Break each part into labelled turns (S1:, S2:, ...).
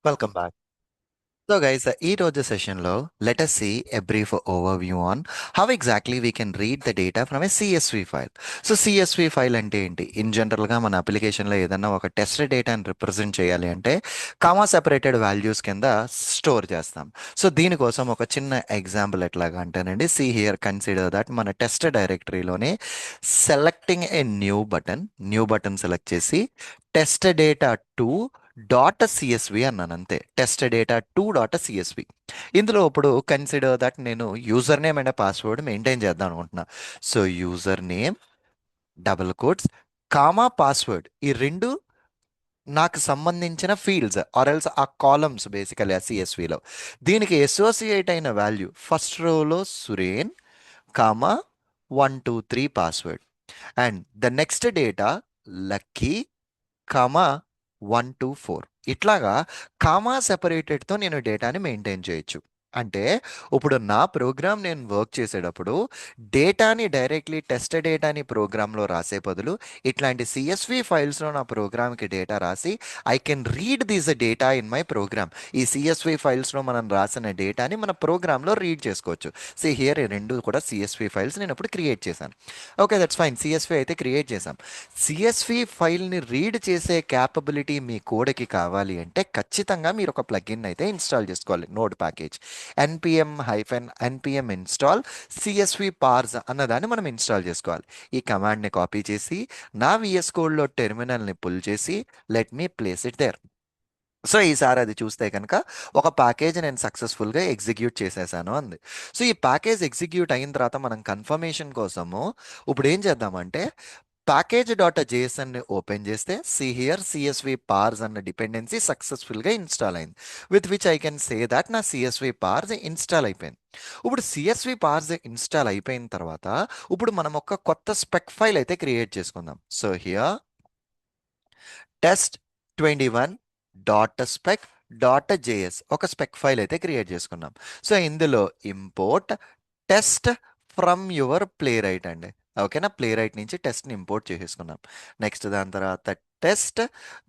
S1: Welcome back. So, guys, ఈ రోజు సెషన్లో let us see a brief overview on how exactly we can read the data from a CSV file. So CSV file అంటే ఏంటి? In జనరల్గా మన అప్లికేషన్లో ఏదన్నా ఒక టెస్ట్ డేటాని రిప్రజెంట్ చేయాలి అంటే కామా సెపరేటెడ్ వాల్యూస్ కింద స్టోర్ చేస్తాం. సో దీనికోసం ఒక చిన్న ఎగ్జాంపుల్ ఎట్లాగా అంటేనండి, సి హియర్ కన్సిడర్ దట్ మన టెస్ట్ డైరెక్టరీలోనే selecting a new button select చేసి test data two dot CSV అన్నాను, అంతే. Test data two dot CSV. ఇందులో ఇప్పుడు కన్సిడర్ దట్ నేను user name and password maintain చేద్దాం అనుకుంటున్నా. So user name double quotes comma password, ఈ రెండు నాకు సంబంధించిన ఫీల్డ్స్ ఆర్ ఎల్స్ ఆ కాలమ్స్ బేసికలీ ఆ సిఎస్విలో. దీనికి అసోసియేట్ అయిన వాల్యూ ఫస్ట్ రోలో Suren comma 123 password, and the next data lucky comma 124. ఇట్లాగా కామా సెపరేటెడ్తో నేను డేటాని మెయింటైన్ చేయొచ్చు. అంటే ఇప్పుడు నా ప్రోగ్రామ్ నేను వర్క్ చేసేటప్పుడు డేటాని డైరెక్ట్లీ టెస్ట్ డేటాని ప్రోగ్రాంలో రాసే బదులు ఇట్లాంటి సిఎస్వి ఫైల్స్లో నా ప్రోగ్రామ్కి డేటా రాసి I can read these data in my program. ఈ సిఎస్వి ఫైల్స్లో మనం రాసిన డేటాని మన ప్రోగ్రాంలో రీడ్ చేసుకోవచ్చు. సి హియర్ ఈ రెండు కూడా సిఎస్వి ఫైల్స్ నేను ఇప్పుడు క్రియేట్ చేశాను. Okay, that's fine. సిఎస్వి అయితే క్రియేట్ చేశాం. సిఎస్వి ఫైల్ని రీడ్ చేసే క్యాపబిలిటీ మీ కోడ్కి కావాలి అంటే ఖచ్చితంగా మీరు ఒక ప్లగిన్ అయితే ఇన్స్టాల్ చేసుకోవాలి. Node package npm install CSV parse అన్నదాన్ని మనం ఇన్స్టాల్ చేసుకోవాలి. ఈ కమాండ్ని కాపీ చేసి నా విఎస్ కోడ్లో టెర్మినల్ని పుల్ చేసి let me place it there. So ఈసారి అది చూస్తే కనుక ఒక ప్యాకేజ్ నేను సక్సెస్ఫుల్గా ఎగ్జిక్యూట్ చేసేసాను అంది. సో ఈ ప్యాకేజ్ ఎగ్జిక్యూట్ అయిన తర్వాత మనం కన్ఫర్మేషన్ కోసము ఇప్పుడు ఏం చేద్దామంటే ప్యాకేజ్ డాట్ జేఎస్ఎన్ని ఓపెన్ చేస్తే సి హియర్ సిఎస్వి పార్స్ అన్న డిపెండెన్సీ సక్సెస్ఫుల్గా ఇన్స్టాల్ అయింది. With which I can say that నా సిఎస్వి పార్స్ ఇన్స్టాల్ అయిపోయింది. ఇప్పుడు సిఎస్వి పార్స్ ఇన్స్టాల్ అయిపోయిన తర్వాత ఇప్పుడు మనం ఒక కొత్త స్పెక్ ఫైల్ అయితే క్రియేట్ చేసుకుందాం. So here test 21 dot spec dot JS ఒక స్పెక్ ఫైల్ అయితే క్రియేట్ చేసుకున్నాం. సో ఇందులో import test from your play right అండి. ఓకేనా, ప్లే రైట్ నుంచి టెస్ట్ని ఇంపోర్ట్ చేసేసుకున్నాం. నెక్స్ట్ దాని తర్వాత test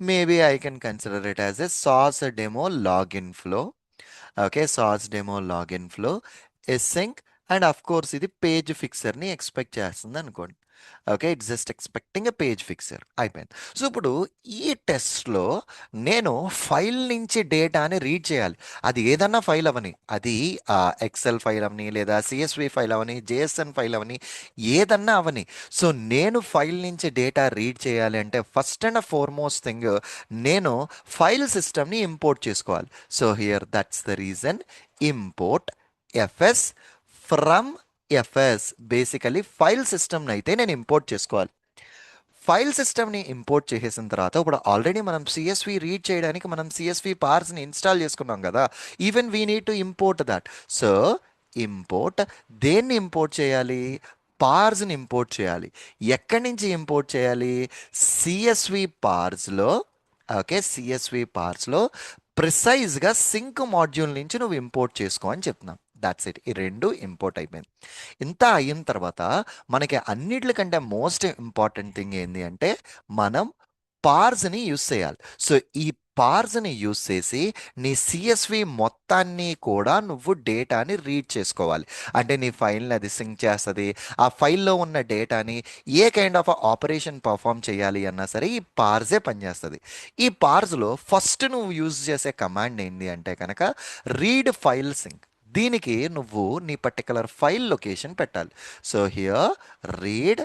S1: maybe I can consider it as a sauce demo login flow. Okay, sauce demo login flow async, and of course ఇది page ఫిక్సర్ని expect చేస్తుంది అనుకోండి. Okay, it's just expecting a page fixture అయిపోయింది. So ఇప్పుడు ఈ టెస్ట్లో నేను file నుంచి డేటాని రీడ్ చేయాలి. అది ఏదన్నా ఫైల్ అవని, అది ఎక్సెల్ ఫైల్ అవని లేదా సిఎస్వి ఫైల్ అవని జేఎస్ఎన్ ఫైల్ అవని, ఏదన్నా అవని. సో నేను ఫైల్ నుంచి డేటా రీడ్ చేయాలి అంటే ఫస్ట్ అండ్ ఫార్మోస్ట్ థింగ్ నేను ఫైల్ సిస్టమ్ని ఇంపోర్ట్ చేసుకోవాలి. So here that's the reason import FS from FS. Basically file సిస్టమ్ని అయితే నేను ఇంపోర్ట్ చేసుకోవాలి. ఫైల్ సిస్టమ్ని ఇంపోర్ట్ చేసేసిన తర్వాత ఇప్పుడు ఆల్రెడీ మనం సిఎస్వి రీడ్ చేయడానికి మనం సిఎస్వి పార్స్ని ఇన్స్టాల్ చేసుకున్నాం కదా. Even we need to import that. So import దేన్ని ఇంపోర్ట్ చేయాలి? పార్స్ని ఇంపోర్ట్ చేయాలి. ఎక్కడి నుంచి ఇంపోర్ట్ చేయాలి? సిఎస్వి పార్స్లో. ఓకే, సిఎస్వి పార్స్లో ప్రిసైజ్గా సింక్ మాడ్యూల్ నుంచి నువ్వు ఇంపోర్ట్ చేసుకో అని చెప్తున్నాం. That's it. ఈ రెండు ఇంపోర్ట్ అయిపోయింది. ఇంత అయిన తర్వాత మనకి అన్నిటికంటే మోస్ట్ ఇంపార్టెంట్ థింగ్ ఏంటి అంటే మనం పార్స్ని యూస్ చేయాలి. సో ఈ పార్స్ని యూస్ చేసి నీ సిఎస్వి మొత్తాన్ని కూడా నువ్వు డేటాని రీడ్ చేసుకోవాలి. అంటే నీ ఫైల్ని అది సింక్ చేస్తుంది. ఆ ఫైల్లో ఉన్న డేటాని ఏ కైండ్ ఆఫ్ ఆపరేషన్ పర్ఫామ్ చేయాలి అన్నా సరే ఈ పార్సే పనిచేస్తుంది. ఈ పార్స్లో ఫస్ట్ నువ్వు యూజ్ చేసే కమాండ్ ఏంటి అంటే కనుక రీడ్ ఫైల్ సింక్. దీనికి నువ్వు నీ పర్టికులర్ ఫైల్ లొకేషన్ పెట్టాలి. So here read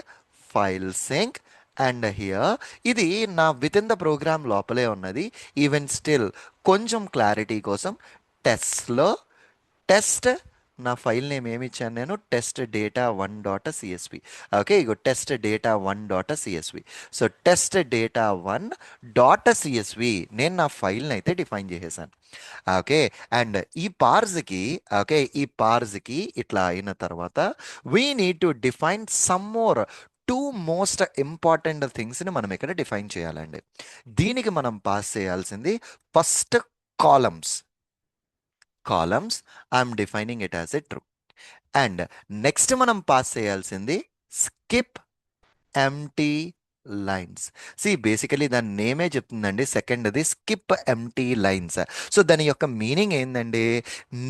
S1: file sync, and here ఇది నా విత్ ఇన్ ద ప్రోగ్రామ్ లోపలే ఉన్నది. ఈవెన్ స్టిల్ కొంచెం క్లారిటీ కోసం టెస్ట్లో టెస్ట్ నా ఫైల్ నేమ్ ఏమి ఇచ్చాను నేను? Test data 1.csv. ఓకే, ఇగో test data 1.csv. So test data 1.csv నేను నా ఫైల్ని అయితే డిఫైన్ చేసేసాను. ఓకే, అండ్ ఈ పార్స్కి ఇట్లా అయిన తర్వాత we need to define some more two most important థింగ్స్ని మనం ఇక్కడ డిఫైన్ చేయాలండి. దీనికి మనం పాస్ చేయాల్సింది first columns. I'm defining it as a true. And next మనం పాస్ చేయాల్సింది స్కిప్ ఎంటీ లైన్స్. బేసికలీ దాని నేమే చెప్తుందండి. సెకండ్ది స్కిప్ ఎంటీ లైన్స్. సో దాని యొక్క మీనింగ్ ఏందండి,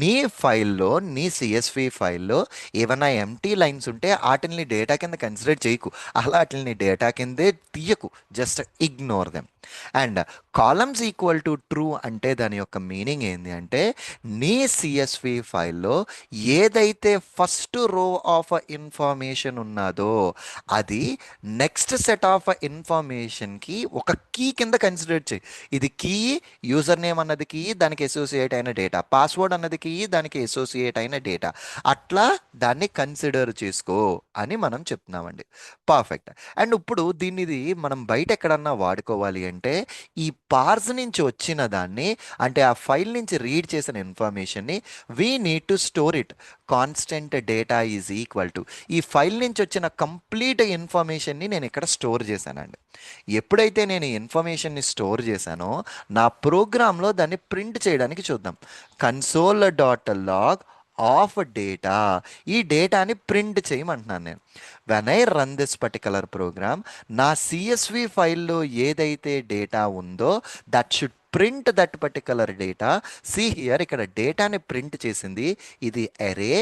S1: నీ ఫైల్లో, నీ సిఎస్వి ఫైల్లో ఏమైనా ఎంటీ లైన్స్ ఉంటే వాటిని డేటా కింద కన్సిడర్ చేయకు. అలా వాటిని డేటా కిందే తీయకు, just ignore them. And columns equal to true అంటే దాని యొక్క మీనింగ్ ఏంది అంటే, నీ సిఎస్వి ఫైల్లో ఏదైతే ఫస్ట్ రో ఆఫ్ ఇన్ఫర్మేషన్ ఉన్నదో అది నెక్స్ట్ సెట్ ఆఫ్ ఇన్ఫర్మేషన్కి ఒక కీ కింద కన్సిడర్ చేయి. ఇది కీ, యూజర్ నేమ్ అన్నది కీ, దానికి అసోసియేట్ అయిన డేటా, పాస్వర్డ్ అన్నది కీ, దానికి అసోసియేట్ అయిన డేటా, అట్లా దాన్ని కన్సిడర్ చేసుకో అని మనం చెప్తున్నామండి. పర్ఫెక్ట్. అండ్ ఇప్పుడు దీనిది మనం బయట ఎక్కడన్నా వాడుకోవాలి అంటే, ఈ పార్స్ నుంచి వచ్చిన దాన్ని, అంటే ఆ ఫైల్ నుంచి రీడ్ చేసిన ఇన్ఫర్మేషన్ని we need to store it. Constant data is equal to, ఈ ఫైల్ నుంచి వచ్చిన కంప్లీట్ ఇన్ఫర్మేషన్ని నేను ఇక్కడ స్టోర్ చేశానండి. ఎప్పుడైతే నేను ఈ ఇన్ఫర్మేషన్ని స్టోర్ చేశానో నా ప్రోగ్రాంలో దాన్ని ప్రింట్ చేయడానికి చూద్దాం. Console dot log of data, ఈ డేటాని ప్రింట్ చేయమంటున్నాను నేను. When I run this particular program, నా సిఎస్వి ఫైల్లో ఏదైతే డేటా ఉందో that should print that particular data. See here, ఇక్కడ డేటాని ప్రింట్ చేసింది ఇది అరే,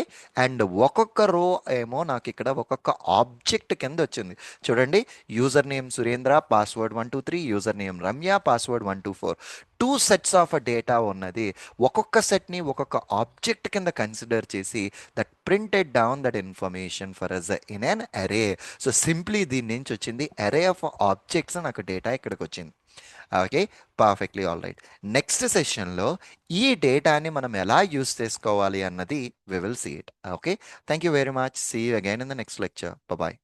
S1: అండ్ ఒక్కొక్క రో ఏమో నాకు ఇక్కడ ఒక్కొక్క ఆబ్జెక్ట్ కింద వచ్చింది. చూడండి, user name Surendra, password 123, user name Ramya, password 124. Two sets of data ఉన్నది. ఒక్కొక్క సెట్ని ఒక్కొక్క ఆబ్జెక్ట్ కింద కన్సిడర్ చేసి that printed down that information for us in an array. So simply దీని నుంచి వచ్చింది అరే ఆఫ్ ఆబ్జెక్ట్స్, నాకు డేటా ఇక్కడికి వచ్చింది. Okay, perfectly all right. Next సెషన్లో ఈ డేటాని మనం ఎలా యూస్ చేసుకోవాలి అన్నది we will see it. Okay, thank you very much. See you again in the next lecture. Bye.